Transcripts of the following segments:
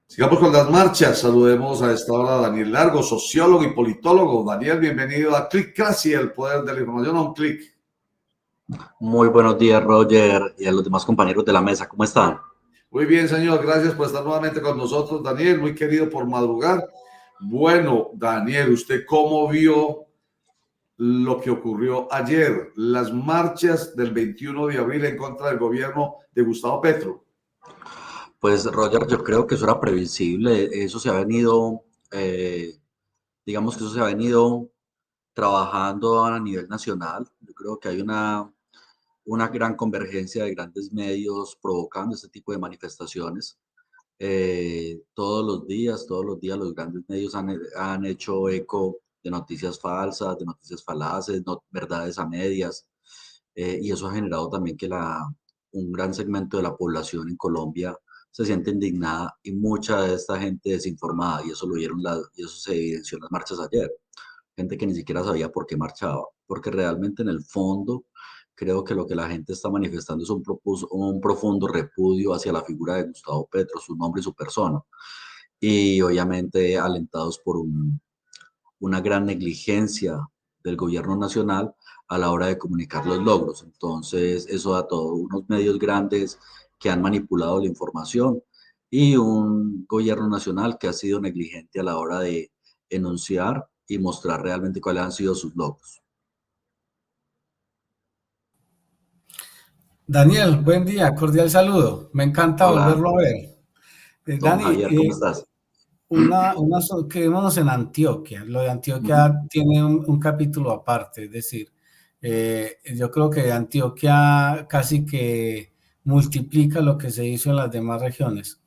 Sigamos con las marchas. Saludemos a esta hora a Daniel Largo, sociólogo y politólogo. Daniel, bienvenido a Clickcracy, el poder de la información a un clic. Muy buenos días, Roger, y a los demás compañeros de la mesa. ¿Cómo están? Muy bien, señor. Gracias por estar nuevamente con nosotros, Daniel. Muy querido por madrugar. Bueno, Daniel, ¿usted cómo vio lo que ocurrió ayer? Las marchas del 21 de abril en contra del gobierno de Gustavo Petro. Pues, Roger, yo creo que eso era previsible. Eso se ha venido, digamos que eso se ha venido trabajando a nivel nacional. Yo creo que hay una gran convergencia de grandes medios provocando este tipo de manifestaciones. Todos los días los grandes medios han hecho eco de noticias falsas, de noticias falaces, verdades a medias, y eso ha generado también que un gran segmento de la población en Colombia se siente indignada y mucha de esta gente desinformada, y eso y eso se evidenció en las marchas ayer. Gente que ni siquiera sabía por qué marchaba, porque realmente en el fondo creo que lo que la gente está manifestando es un profundo repudio hacia la figura de Gustavo Petro, su nombre y su persona, y obviamente alentados por una gran negligencia del gobierno nacional a la hora de comunicar los logros. Entonces, eso da todo, unos medios grandes que han manipulado la información y un gobierno nacional que ha sido negligente a la hora de enunciar y mostrar realmente cuáles han sido sus logros. Daniel, buen día, cordial saludo. Me encanta Hola, volverlo a ver. don Dani, Javier, ¿cómo estás? quedémonos en Antioquia. Lo de Antioquia tiene un capítulo aparte, es decir, yo creo que Antioquia casi que multiplica lo que se hizo en las demás regiones.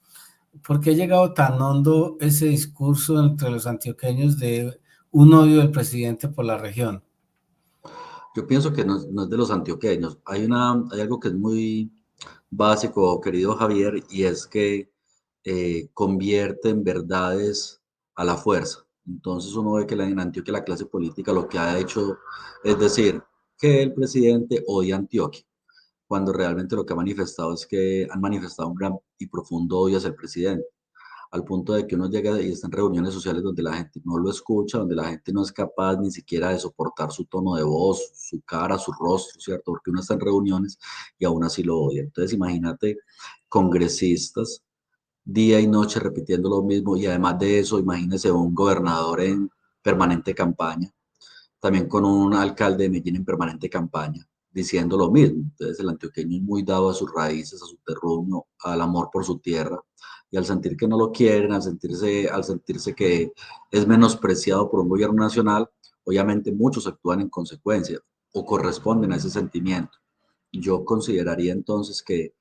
¿Por qué ha llegado tan hondo ese discurso entre los antioqueños de un odio del presidente por la región? Yo pienso que no es de los antioqueños. Hay algo que es muy básico, querido Javier, y es que convierten verdades a la fuerza. Entonces uno ve que en Antioquia la clase política lo que ha hecho es decir que el presidente odia a Antioquia, cuando realmente lo que ha manifestado es que han manifestado un gran y profundo odio hacia el presidente, al punto de que uno llega y está en reuniones sociales donde la gente no lo escucha, donde la gente no es capaz ni siquiera de soportar su tono de voz, su cara, su rostro, ¿cierto? Porque uno está en reuniones y aún así lo odia. Entonces imagínate congresistas día y noche repitiendo lo mismo, y además de eso, imagínese un gobernador en permanente campaña, también con un alcalde de Medellín en permanente campaña, diciendo lo mismo. Entonces el antioqueño es muy dado a sus raíces, a su terruño, al amor por su tierra, y al sentir que no lo quieren, al sentirse que es menospreciado por un gobierno nacional, obviamente muchos actúan en consecuencia o corresponden a ese sentimiento. Yo consideraría entonces que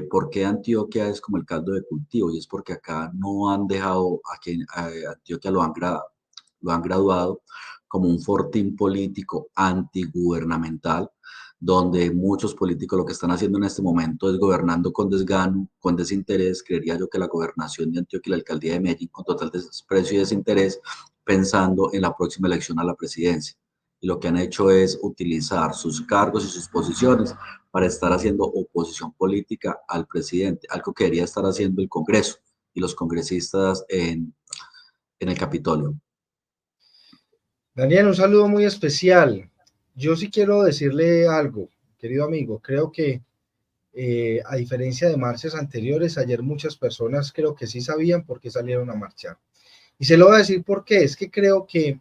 por qué Antioquia es como el caldo de cultivo, y es porque acá no han dejado a que a Antioquia lo han graduado como un fortín político antigubernamental, donde muchos políticos lo que están haciendo en este momento es gobernando con desgano, con desinterés. Creería yo que la gobernación de Antioquia y la alcaldía de Medellín con total desprecio y desinterés, pensando en la próxima elección a la presidencia. Y lo que han hecho es utilizar sus cargos y sus posiciones para estar haciendo oposición política al presidente, algo que debería estar haciendo el Congreso y los congresistas en el Capitolio. Daniel, un saludo muy especial. Yo sí quiero decirle algo, querido amigo. Creo que a diferencia de marchas anteriores, ayer muchas personas creo que sí sabían por qué salieron a marchar. Y se lo voy a decir por qué. Es que creo que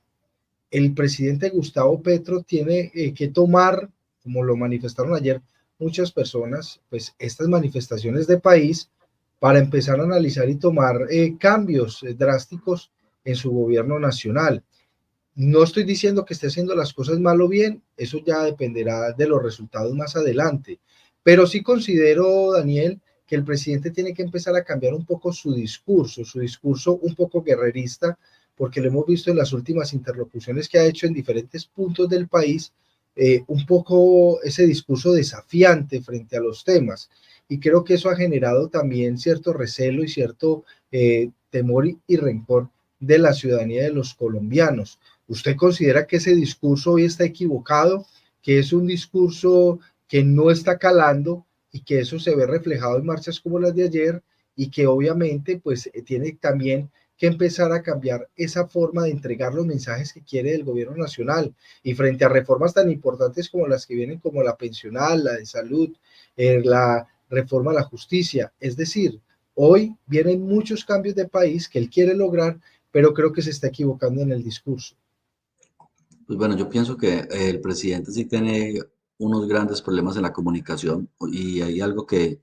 el presidente Gustavo Petro tiene que tomar, como lo manifestaron ayer muchas personas, pues estas manifestaciones de país para empezar a analizar y tomar cambios drásticos en su gobierno nacional. No estoy diciendo que esté haciendo las cosas mal o bien, eso ya dependerá de los resultados más adelante, pero sí considero, Daniel, que el presidente tiene que empezar a cambiar un poco su discurso un poco guerrerista, porque lo hemos visto en las últimas interlocuciones que ha hecho en diferentes puntos del país, un poco ese discurso desafiante frente a los temas. Y creo que eso ha generado también cierto recelo y cierto temor y rencor de la ciudadanía de los colombianos. ¿Usted considera que ese discurso hoy está equivocado, que es un discurso que no está calando y que eso se ve reflejado en marchas como las de ayer y que obviamente pues tiene también que empezar a cambiar esa forma de entregar los mensajes que quiere del gobierno nacional y frente a reformas tan importantes como las que vienen, como la pensional, la de salud, la reforma a la justicia. Es decir, hoy vienen muchos cambios de país que él quiere lograr, pero creo que se está equivocando en el discurso. Pues bueno, yo pienso que el presidente sí tiene unos grandes problemas en la comunicación y hay algo que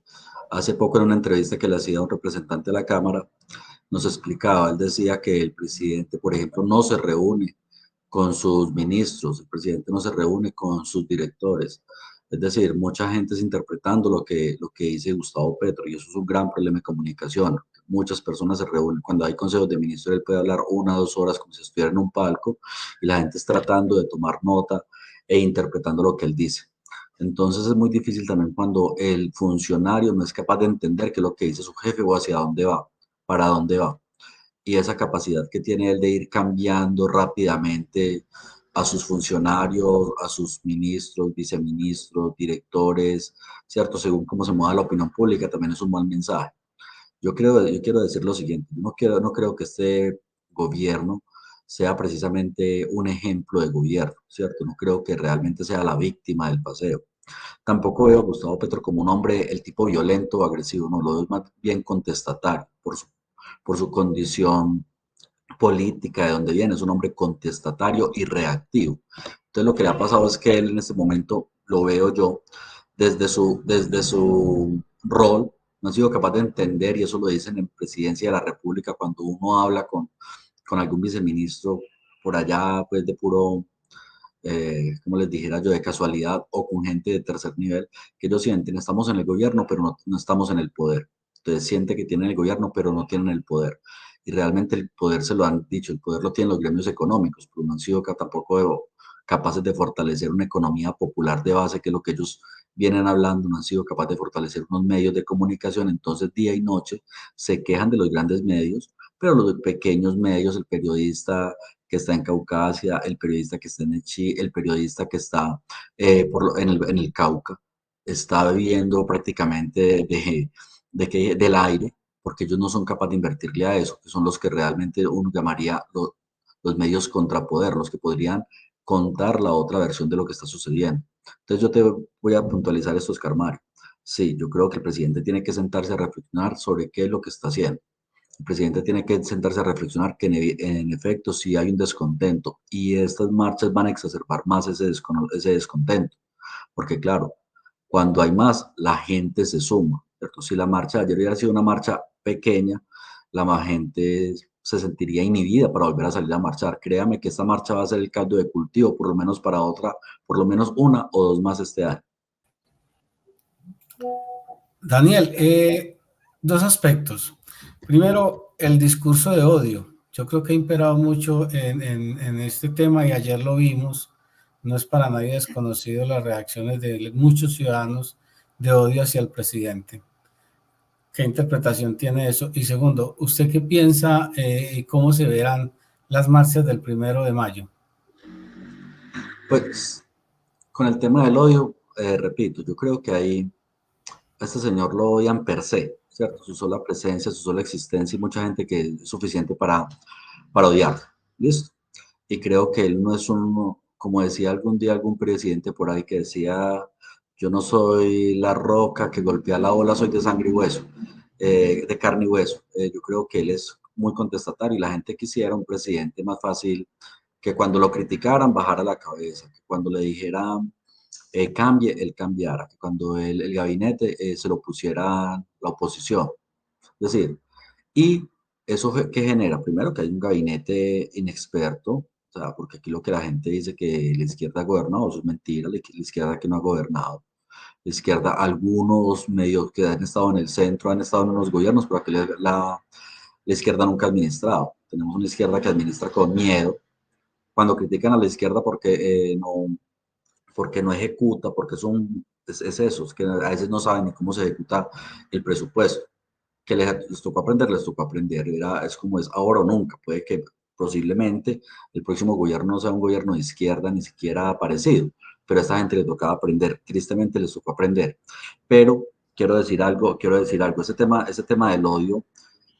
hace poco en una entrevista que le hacía un representante de la Cámara nos explicaba. Él decía que el presidente, por ejemplo, no se reúne con sus ministros, el presidente no se reúne con sus directores. Es decir, mucha gente es interpretando lo que dice Gustavo Petro y eso es un gran problema de comunicación. Muchas personas se reúnen, cuando hay consejos de ministros, él puede hablar 1 o 2 horas como si estuviera en un palco y la gente es tratando de tomar nota e interpretando lo que él dice. Entonces es muy difícil también cuando el funcionario no es capaz de entender qué es lo que dice su jefe o hacia dónde va, para dónde va. Y esa capacidad que tiene él de ir cambiando rápidamente a sus funcionarios, a sus ministros, viceministros, directores, ¿cierto? Según cómo se mueva la opinión pública, también es un mal mensaje. Yo quiero decir lo siguiente, no creo que este gobierno sea precisamente un ejemplo de gobierno, ¿cierto? No creo que realmente sea la víctima del paseo. Tampoco veo a Gustavo Petro como un hombre, el tipo violento o agresivo, no, lo veo más bien contestatario por su condición política, de donde viene, es un hombre contestatario y reactivo. Entonces lo que le ha pasado es que él en este momento, lo veo yo, desde su rol, no ha sido capaz de entender, y eso lo dicen en Presidencia de la República, cuando uno habla con algún viceministro por allá, pues de puro, como les dijera yo, de casualidad, o con gente de tercer nivel, que ellos sienten, estamos en el gobierno, pero no estamos en el poder. Entonces siente que tienen el gobierno, pero no tienen el poder. Y realmente el poder se lo han dicho, el poder lo tienen los gremios económicos, pero no han sido tampoco capaces de fortalecer una economía popular de base, que es lo que ellos vienen hablando, no han sido capaces de fortalecer unos medios de comunicación, entonces día y noche se quejan de los grandes medios, pero los pequeños medios, el periodista que está en Caucasia, el periodista que está en el Chi, el periodista que está en el Cauca, está viviendo prácticamente del aire, porque ellos no son capaces de invertirle a eso, que son los que realmente uno llamaría los medios contrapoder, los que podrían contar la otra versión de lo que está sucediendo. Entonces yo te voy a puntualizar esto, Oscar Mario. Sí, yo creo que el presidente tiene que sentarse a reflexionar sobre qué es lo que está haciendo. El presidente tiene que sentarse a reflexionar que en efecto sí hay un descontento y estas marchas van a exacerbar más ese descontento, porque claro, cuando hay más, la gente se suma, ¿cierto? Si la marcha de ayer hubiera sido una marcha pequeña, la más gente se sentiría inhibida para volver a salir a marchar. Créame que esta marcha va a ser el caldo de cultivo, por lo menos para otra, por lo menos 1 o 2 más este año. Daniel, 2 aspectos. Primero, el discurso de odio. Yo creo que ha imperado mucho en este tema y ayer lo vimos. No es para nadie desconocido las reacciones de muchos ciudadanos de odio hacia el presidente. ¿Qué interpretación tiene eso? Y segundo, ¿usted qué piensa y cómo se verán las marchas del 1 de mayo? Pues con el tema del odio, repito, yo creo que ahí a este señor lo odian per se, ¿cierto? Su sola presencia, su sola existencia y mucha gente que es suficiente para odiar, ¿listo? Y creo que él no es como decía algún día algún presidente por ahí que decía, yo no soy la roca que golpea la ola, soy de sangre y hueso, de carne y hueso. Yo creo que él es muy contestatario y la gente quisiera un presidente más fácil, que cuando lo criticaran bajara la cabeza, que cuando le dijeran cambie, él cambiara, que cuando el gabinete se lo pusiera la oposición. Es decir, y eso que genera, primero que hay un gabinete inexperto, o sea, porque aquí lo que la gente dice que la izquierda ha gobernado, eso es mentira, la izquierda que no ha gobernado. La izquierda, algunos medios que han estado en el centro han estado en los gobiernos, pero aquí la izquierda nunca ha administrado. Tenemos una izquierda que administra con miedo. Cuando critican a la izquierda porque no ejecuta, porque es eso, es que a veces no saben ni cómo se ejecuta el presupuesto. Que les tocó aprender, es como es ahora o nunca, puede que posiblemente el próximo gobierno no sea un gobierno de izquierda ni siquiera parecido, pero a esta gente le tocaba aprender, tristemente les tocó aprender, pero quiero decir algo. Ese tema del odio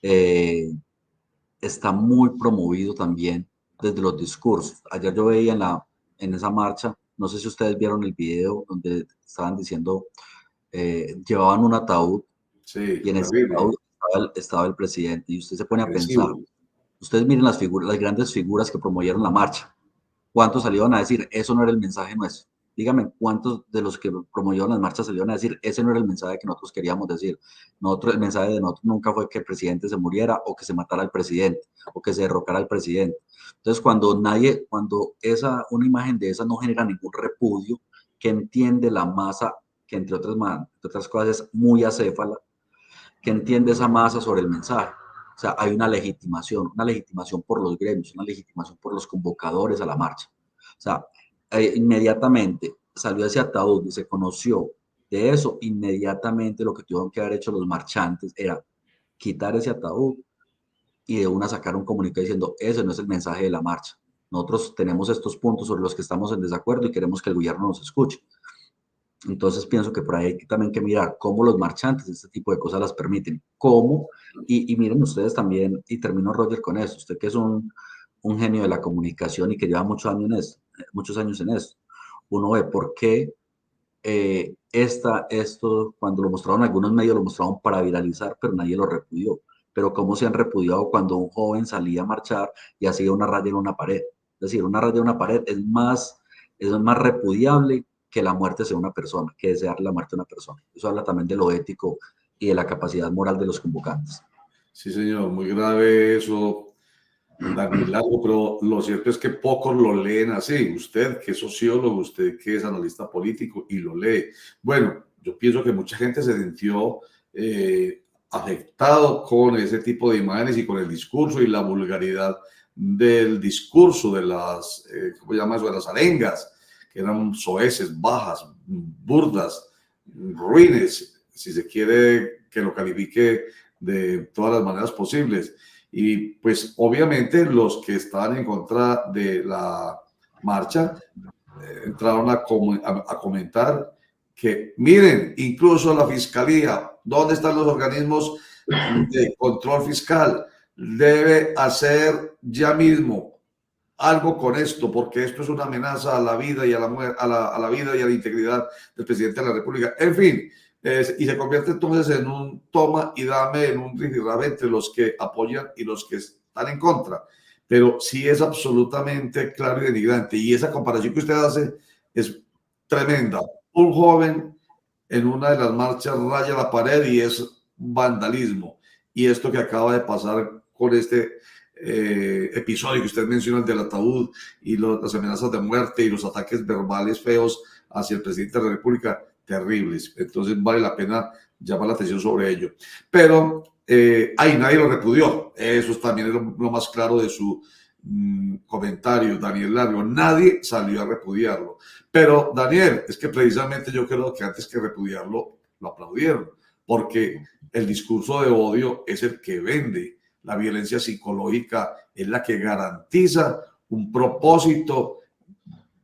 eh, está muy promovido también desde los discursos. Ayer yo veía en esa marcha, no sé si ustedes vieron el video donde estaban diciendo, llevaban un ataúd Sí, y en ese terrible, ataúd estaba el presidente y usted se pone a pensar, agresivo. ustedes miren las figuras, las grandes figuras que promovieron la marcha. ¿Cuántos salieron a decir, eso no era el mensaje nuestro? Dígame, ¿cuántos de los que promovieron las marchas salieron a decir, ese no era el mensaje que nosotros queríamos decir? Nosotros, el mensaje de nosotros nunca fue que el presidente se muriera o que se matara al presidente o que se derrocara al presidente. Entonces, cuando una imagen de esa no genera ningún repudio, que entiende la masa, que entre otras cosas es muy acéfala, que entiende esa masa sobre el mensaje. O sea, hay una legitimación por los gremios, una legitimación por los convocadores a la marcha. O sea, inmediatamente salió ese ataúd y se conoció de eso, inmediatamente lo que tuvieron que haber hecho los marchantes era quitar ese ataúd y de una sacar un comunicado diciendo, ese no es el mensaje de la marcha. Nosotros tenemos estos puntos sobre los que estamos en desacuerdo y queremos que el gobierno nos escuche. Entonces pienso que por ahí hay también que mirar cómo los marchantes este tipo de cosas las permiten, cómo, y miren ustedes también, y termino Roger con esto, usted que es un genio de la comunicación y que lleva muchos años en esto, uno ve por qué esto, cuando lo mostraron algunos medios, lo mostraron para viralizar, pero nadie lo repudió. Pero cómo se han repudiado cuando un joven salía a marchar y hacía una raya en una pared. Es decir, una raya en una pared es más repudiable que la muerte de una persona, que desear la muerte de una persona. Eso habla también de lo ético y de la capacidad moral de los convocantes. Sí, señor, muy grave eso, Daniel Largo, pero lo cierto es que pocos lo leen así. Usted que es sociólogo, usted que es analista político y lo lee. Bueno, yo pienso que mucha gente se sintió afectado con ese tipo de imágenes y con el discurso y la vulgaridad del discurso de las, ¿cómo se llama eso? De las arengas, que eran soeces, bajas, burdas, ruines, si se quiere que lo califique de todas las maneras posibles. Y pues obviamente los que estaban en contra de la marcha entraron a comentar que miren, incluso la fiscalía, ¿dónde están los organismos de control fiscal? Debe hacer ya mismo algo con esto, porque esto es una amenaza a la vida y a la vida y a la integridad del presidente de la República. En fin, y se convierte entonces en un toma y dame, en un rifirrafe entre los que apoyan y los que están en contra. Pero sí es absolutamente claro y denigrante. Y esa comparación que usted hace es tremenda. Un joven en una de las marchas raya la pared y es vandalismo. Y esto que acaba de pasar con este episodio que usted menciona, el del ataúd y las amenazas de muerte y los ataques verbales feos hacia el presidente de la República, terribles. Entonces vale la pena llamar la atención sobre ello. Pero ahí nadie lo repudió. Eso también es lo más claro de su comentario, Daniel Largo. Nadie salió a repudiarlo. Pero, Daniel, es que precisamente yo creo que antes que repudiarlo, lo aplaudieron, porque el discurso de odio es el que vende. La violencia psicológica es la que garantiza un propósito,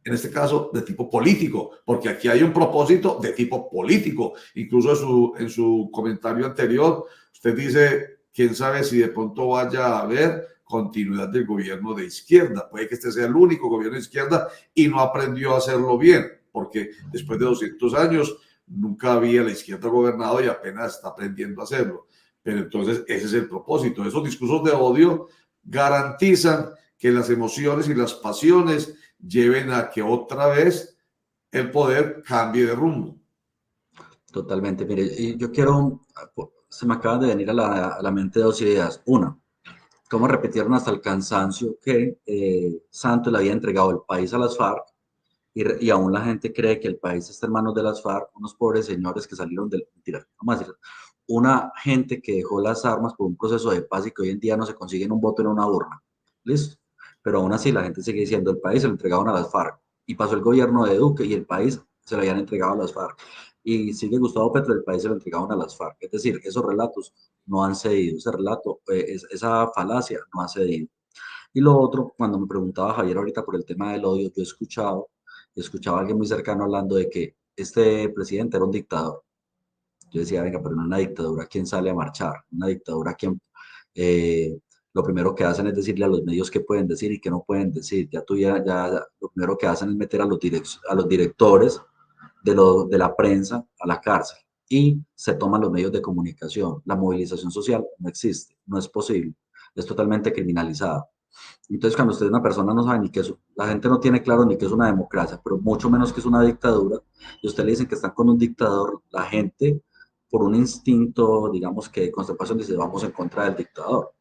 en este caso de tipo político, porque aquí hay un propósito de tipo político. Incluso en su comentario anterior, usted dice, quién sabe si de pronto vaya a haber continuidad del gobierno de izquierda. Puede que este sea el único gobierno de izquierda y no aprendió a hacerlo bien, porque después de 200 años nunca había la izquierda gobernado y apenas está aprendiendo a hacerlo. Pero entonces ese es el propósito. Esos discursos de odio garantizan que las emociones y las pasiones lleven a que otra vez el poder cambie de rumbo. Totalmente. Mire, y yo se me acaban de venir a la mente dos ideas. Una, cómo repitieron hasta el cansancio que Santos le había entregado el país a las FARC y aún la gente cree que el país está en manos de las FARC, unos pobres señores que salieron del... Mentira, vamos a decir, una gente que dejó las armas por un proceso de paz y que hoy en día no se consiguen un voto en una urna. ¿Listo? Pero aún así la gente sigue diciendo, el país se lo entregaron a las FARC. Y pasó el gobierno de Duque y el país se lo habían entregado a las FARC. Y sigue Gustavo Petro, el país se lo entregaron a las FARC. Es decir, esos relatos no han cedido, ese relato, esa falacia no ha cedido. Y lo otro, cuando me preguntaba Javier ahorita por el tema del odio, yo escuchaba a alguien muy cercano hablando de que este presidente era un dictador. Yo decía, venga, pero en una dictadura, ¿quién sale a marchar? En una dictadura, ¿quién? Lo primero que hacen es decirle a los medios qué pueden decir y qué no pueden decir. Ya lo primero que hacen es meter a a los directores de la prensa a la cárcel y se toman los medios de comunicación. La movilización social no existe, no es posible, es totalmente criminalizada. Entonces, cuando usted es una persona no sabe ni qué es, la gente no tiene claro ni qué es una democracia, pero mucho menos que es una dictadura, y usted le dicen que están con un dictador, la gente, por un instinto, digamos que de conservación, dice, vamos en contra del dictador.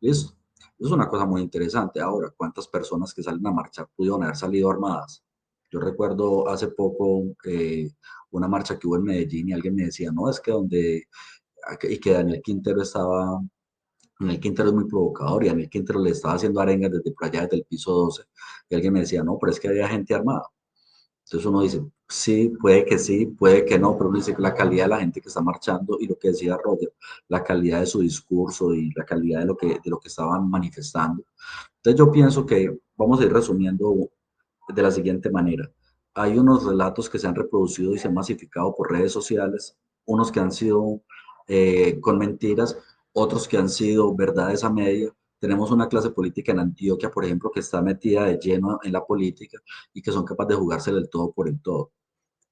¿Listo? Es una cosa muy interesante. Ahora, ¿cuántas personas que salen a marchar pudieron haber salido armadas? Yo recuerdo hace poco una marcha que hubo en Medellín y alguien me decía, no, es que y que Daniel Quintero estaba, Daniel Quintero es muy provocador y Daniel Quintero le estaba haciendo arengas desde por allá, desde el piso 12, y alguien me decía, no, pero es que había gente armada. Entonces uno dice, sí, puede que no, pero uno dice que la calidad de la gente que está marchando y lo que decía Roger, la calidad de su discurso y la calidad de lo que estaban manifestando. Entonces yo pienso que vamos a ir resumiendo de la siguiente manera. Hay unos relatos que se han reproducido y se han masificado por redes sociales, unos que han sido con mentiras, otros que han sido verdades a media. Tenemos una clase política en Antioquia, por ejemplo, que está metida de lleno en la política y que son capaces de jugársela el todo por el todo.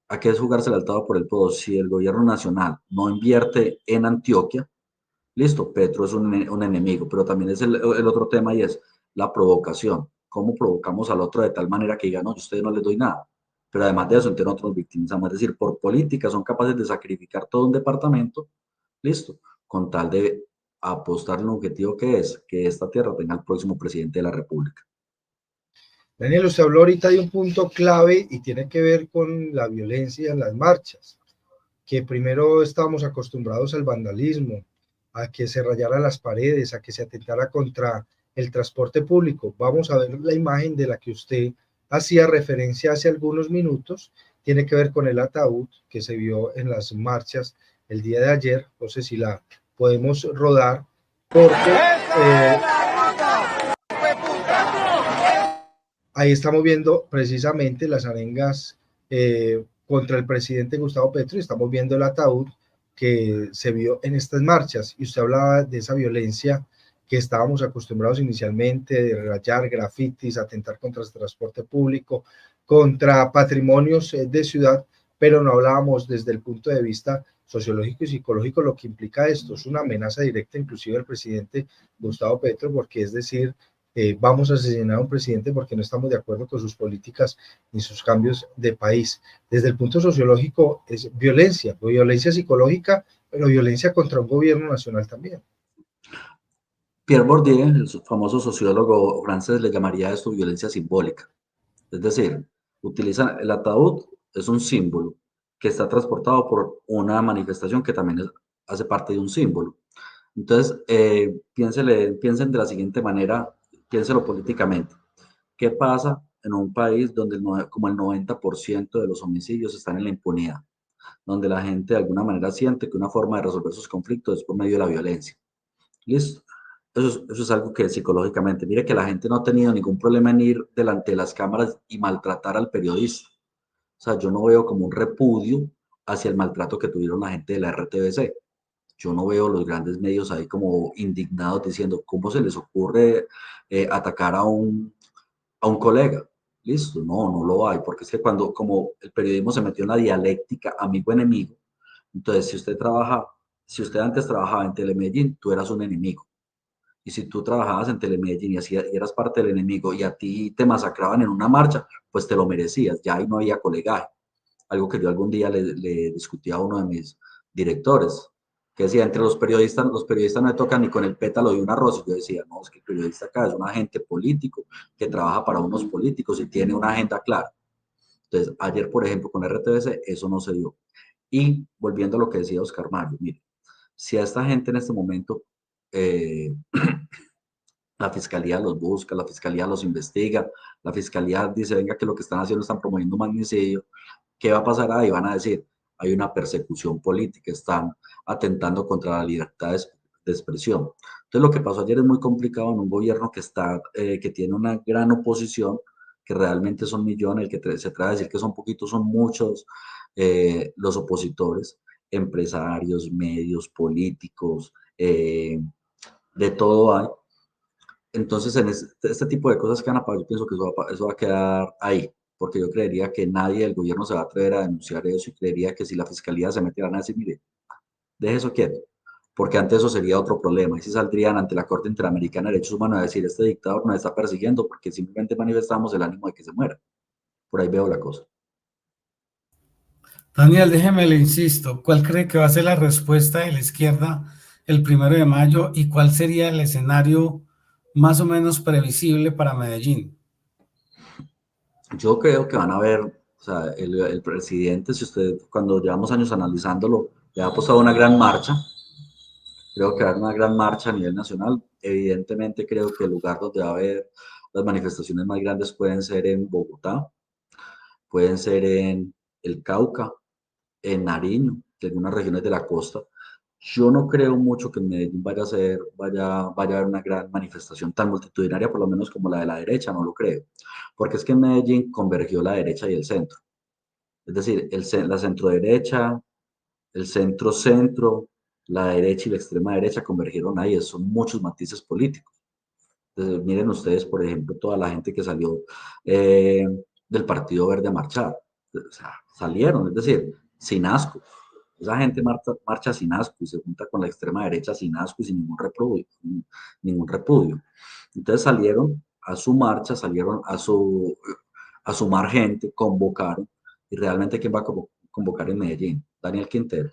¿A qué es jugársela el todo por el todo? Si el gobierno nacional no invierte en Antioquia, listo, Petro es un enemigo, pero también es el otro tema y es la provocación. ¿Cómo provocamos al otro de tal manera que diga, no, yo a ustedes no les doy nada? Pero además de eso, entonces nosotros nos victimizamos. Es decir, por política son capaces de sacrificar todo un departamento, listo, con tal de apostar en un objetivo que es que esta tierra tenga el próximo presidente de la República. Daniel, usted habló ahorita de un punto clave y tiene que ver con la violencia en las marchas, que primero estábamos acostumbrados al vandalismo, a que se rayaran las paredes, a que se atentara contra el transporte público. Vamos a ver la imagen de la que usted hacía referencia hace algunos minutos, tiene que ver con el ataúd que se vio en las marchas el día de ayer. No sé si la podemos rodar, porque ahí estamos viendo precisamente las arengas contra el presidente Gustavo Petro y estamos viendo el ataúd que se vio en estas marchas. Y usted hablaba de esa violencia que estábamos acostumbrados inicialmente, de rayar grafitis, atentar contra el transporte público, contra patrimonios de ciudad, pero no hablábamos desde el punto de vista sociológico y psicológico lo que implica esto. Es una amenaza directa inclusive al presidente Gustavo Petro, porque es decir, vamos a asesinar a un presidente porque no estamos de acuerdo con sus políticas ni sus cambios de país. Desde el punto sociológico es violencia, violencia psicológica, pero violencia contra un gobierno nacional también. Pierre Bourdieu, el famoso sociólogo francés, le llamaría esto violencia simbólica. Es decir, utilizan el ataúd, es un símbolo que está transportado por una manifestación que también hace parte de un símbolo. Entonces, piensen de la siguiente manera, piénselo políticamente. ¿Qué pasa en un país donde como el 90% de los homicidios están en la impunidad? Donde la gente de alguna manera siente que una forma de resolver sus conflictos es por medio de la violencia. ¿Listo? Eso es algo que psicológicamente, mire que la gente no ha tenido ningún problema en ir delante de las cámaras y maltratar al periodista. O sea, yo no veo como un repudio hacia el maltrato que tuvieron la gente de la RTBC. Yo no veo los grandes medios ahí como indignados diciendo cómo se les ocurre atacar a un colega. Listo, no, no lo hay, porque es que cuando como el periodismo se metió en la dialéctica amigo-enemigo, entonces si usted antes trabajaba en Telemedellín, tú eras un enemigo. Y si tú trabajabas en Telemedellín y eras parte del enemigo y a ti te masacraban en una marcha, pues te lo merecías, ya ahí no había colegaje. Algo que yo algún día le discutí a uno de mis directores, que decía, entre los periodistas no me tocan ni con el pétalo de una rosa. Y yo decía, no, es que el periodista acá es un agente político que trabaja para unos políticos y tiene una agenda clara. Entonces, ayer, por ejemplo, con RTBC, eso no se dio. Y volviendo a lo que decía Oscar Mario, mire, si a esta gente en este momento eh, la fiscalía los busca, la fiscalía los investiga, la fiscalía dice, venga, que lo que están haciendo están promoviendo un magnicidio, ¿qué va a pasar ahí? Van a decir, hay una persecución política, están atentando contra la libertad de expresión. Entonces, lo que pasó ayer es muy complicado en un gobierno que tiene una gran oposición, que realmente son millones, el que se trata de decir que son poquitos, son muchos los opositores, empresarios, medios, políticos, de todo hay. Entonces, en este tipo de cosas que van a pasar, yo pienso que eso va a quedar ahí, porque yo creería que nadie del gobierno se va a atrever a denunciar eso y creería que si la fiscalía se metiera a decir, mire, deje eso quieto, porque antes eso sería otro problema. Y si saldrían ante la Corte Interamericana de Derechos Humanos a decir, este dictador nos está persiguiendo porque simplemente manifestamos el ánimo de que se muera. Por ahí veo la cosa. Daniel, déjeme le insisto, ¿cuál cree que va a ser la respuesta de la izquierda el 1 de mayo y cuál sería el escenario más o menos previsible para Medellín? Yo creo que van a ver, o sea, el presidente, si usted, cuando llevamos años analizándolo, le ha apostado una gran marcha. Creo que va a haber una gran marcha a nivel nacional. Evidentemente, creo que el lugar donde va a haber las manifestaciones más grandes pueden ser en Bogotá, pueden ser en el Cauca, en Nariño, en algunas regiones de la costa. Yo no creo mucho que en Medellín vaya a haber una gran manifestación tan multitudinaria, por lo menos como la de la derecha, no lo creo. Porque es que en Medellín convergió la derecha y el centro. Es decir, la centro-derecha, el centro-centro, la derecha y la extrema derecha convergieron ahí. Son muchos matices políticos. Entonces, miren ustedes, por ejemplo, toda la gente que salió eh, del Partido Verde a marchar. O sea, salieron, es decir, sin asco. Esa gente marcha sin asco y se junta con la extrema derecha sin asco y sin ningún repudio. Ningún repudio. Entonces salieron a su marcha, salieron a sumar gente, convocaron. Y realmente, ¿quién va a convocar en Medellín? Daniel Quintero.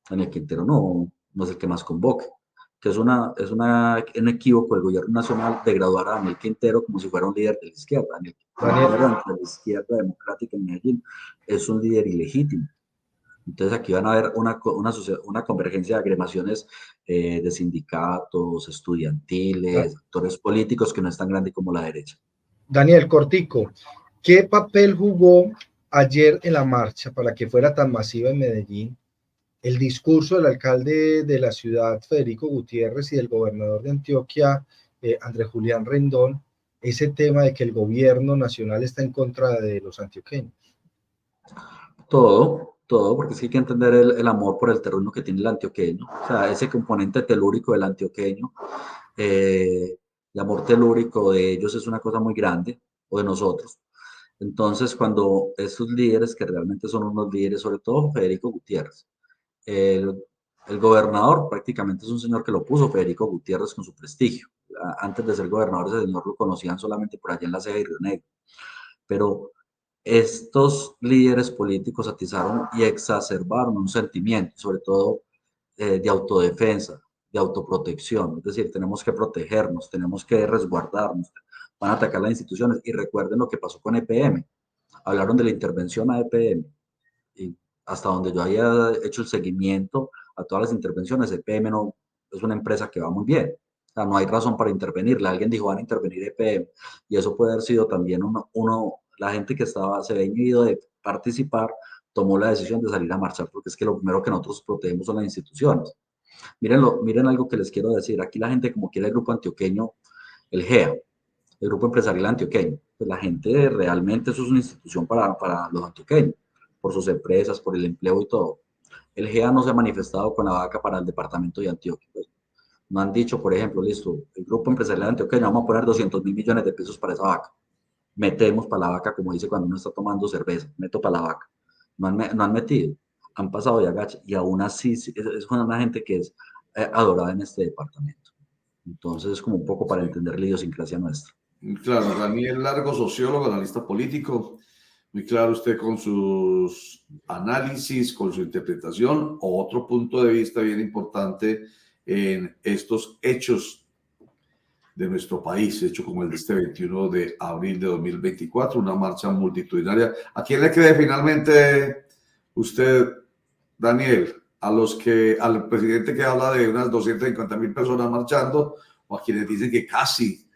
Daniel Quintero no es el que más convoque, que un equívoco del gobierno nacional de graduar a Daniel Quintero como si fuera un líder de la izquierda. Daniel Quintero, entre la izquierda democrática en Medellín, es un líder ilegítimo. Entonces aquí van a haber una convergencia de agremiaciones de sindicatos, estudiantiles, actores políticos que no es tan grande como la derecha. Daniel, cortico, ¿qué papel jugó ayer en la marcha para que fuera tan masiva en Medellín el discurso del alcalde de la ciudad, Federico Gutiérrez, y del gobernador de Antioquia, Andrés Julián Rendón, ese tema de que el gobierno nacional está en contra de los antioqueños? Todo, porque sí hay que entender el amor por el terreno que tiene el antioqueño, o sea, ese componente telúrico del antioqueño, el amor telúrico de ellos es una cosa muy grande, o de nosotros. Entonces, cuando estos líderes, que realmente son unos líderes, sobre todo Federico Gutiérrez, el, el gobernador prácticamente es un señor que lo puso Federico Gutiérrez con su prestigio. Antes de ser gobernador, ese señor lo conocían solamente por allá en la Ceja y Río Negro. Pero estos líderes políticos atizaron y exacerbaron un sentimiento, sobre todo de autodefensa, de autoprotección. Es decir, tenemos que protegernos, tenemos que resguardarnos, van a atacar las instituciones. Y recuerden lo que pasó con EPM. Hablaron de la intervención a EPM. Y hasta donde yo haya hecho el seguimiento a todas las intervenciones, EPM no es una empresa que va muy bien. O sea, no hay razón para intervenirle. Alguien dijo, van a intervenir EPM. Y eso puede haber sido también la gente que se había inhibido de participar, tomó la decisión de salir a marchar, porque es que lo primero que nosotros protegemos son las instituciones. Miren algo que les quiero decir. Aquí la gente como quiere el grupo antioqueño, el GEA, el grupo empresarial antioqueño. Pues la gente realmente eso es una institución para los antioqueños, por sus empresas, por el empleo y todo. El GEA no se ha manifestado con la vaca para el departamento de Antioquia. Pues, no han dicho, por ejemplo, listo, el grupo empresarial antioqueño, vamos a poner 200.000 millones de pesos para esa vaca. Metemos para la vaca, como dice cuando uno está tomando cerveza, meto para la vaca. No han metido, han pasado de agache y aún así es una gente que es adorada en este departamento. Entonces es como un poco para entender la idiosincrasia nuestra. Claro, Daniel Largo, sociólogo, analista político, muy claro usted con sus análisis, con su interpretación, otro punto de vista bien importante en estos hechos de nuestro país, hecho como el de este 21 de abril de 2024, una marcha multitudinaria. ¿A quién le cree finalmente usted, Daniel? ¿Al presidente que habla de unas 250.000 personas marchando o a quienes dicen que casi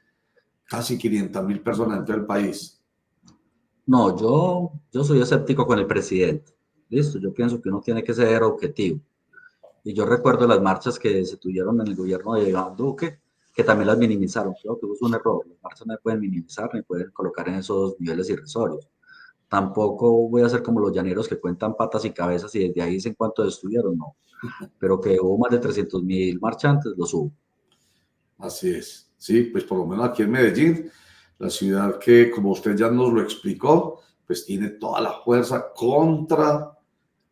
500.000 personas en todo el país? No, yo soy escéptico con el presidente. Listo, yo pienso que uno tiene que ser objetivo. Y yo recuerdo las marchas que se tuvieron en el gobierno de Iván Duque, que también las minimizaron. Creo que es un error. Las marchas no se pueden minimizar ni pueden colocar en esos niveles irrisorios. tampoco voy a ser como los llaneros que cuentan patas y cabezas y desde ahí dicen cuántos estuvieron, no. Pero que hubo más de 300.000 marchantes, los hubo. Así es. Sí, pues por lo menos aquí en Medellín, la ciudad que, como usted ya nos lo explicó, pues tiene toda la fuerza contra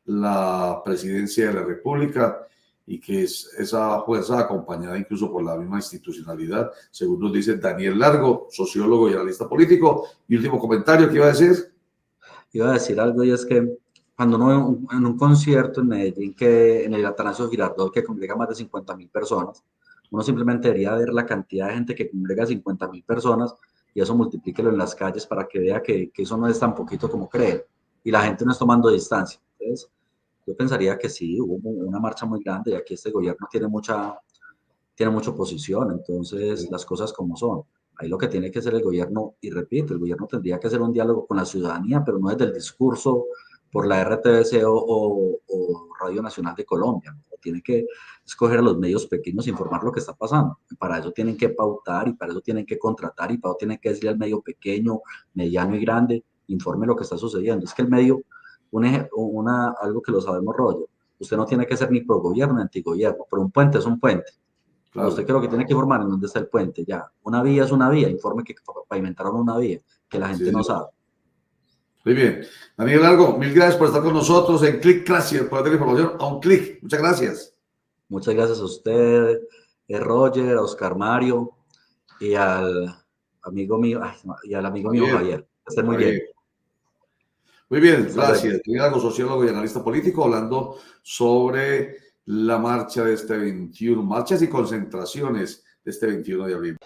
la presidencia de la República y que es esa fuerza acompañada incluso por la misma institucionalidad, según nos dice Daniel Largo, sociólogo y analista político. Y último comentario, ¿qué iba a decir? Iba a decir algo y es que cuando uno ve en un concierto en Medellín, que en el Atanasio Girardot, que congrega más de 50.000 personas, uno simplemente debería ver la cantidad de gente que congrega 50.000 personas y eso multiplíquelo en las calles para que vea que eso no es tan poquito como creen y la gente no es tomando distancia. Entonces, yo pensaría que sí, hubo una marcha muy grande y aquí este gobierno tiene mucha oposición, entonces las cosas como son. Ahí lo que tiene que hacer el gobierno, y repito, el gobierno tendría que hacer un diálogo con la ciudadanía, pero no desde el discurso por la RTBC o Radio Nacional de Colombia, ¿no? Tiene que escoger a los medios pequeños e informar lo que está pasando. Y para eso tienen que pautar, y para eso tienen que contratar, y para eso tienen que decirle al medio pequeño, mediano y grande, informe lo que está sucediendo. Es que el medio, algo que lo sabemos, Roger, usted no tiene que ser ni pro gobierno ni antigobierno, pero un puente es un puente. Claro. Usted creo que tiene que informar en dónde está el puente, ya. Una vía es una vía, informe que pavimentaron una vía, que la gente no sabe. Muy bien. Daniel Largo, mil gracias por estar con nosotros en Click Classy, el poder de la información a un clic. Muchas gracias. Muchas gracias a usted, Roger, a Oscar Mario y al amigo mío, Javier. Estén muy bien. Muy bien, gracias. Daniel Largo, sociólogo y analista político, hablando sobre la marcha de este 21, marchas y concentraciones de este 21 de abril.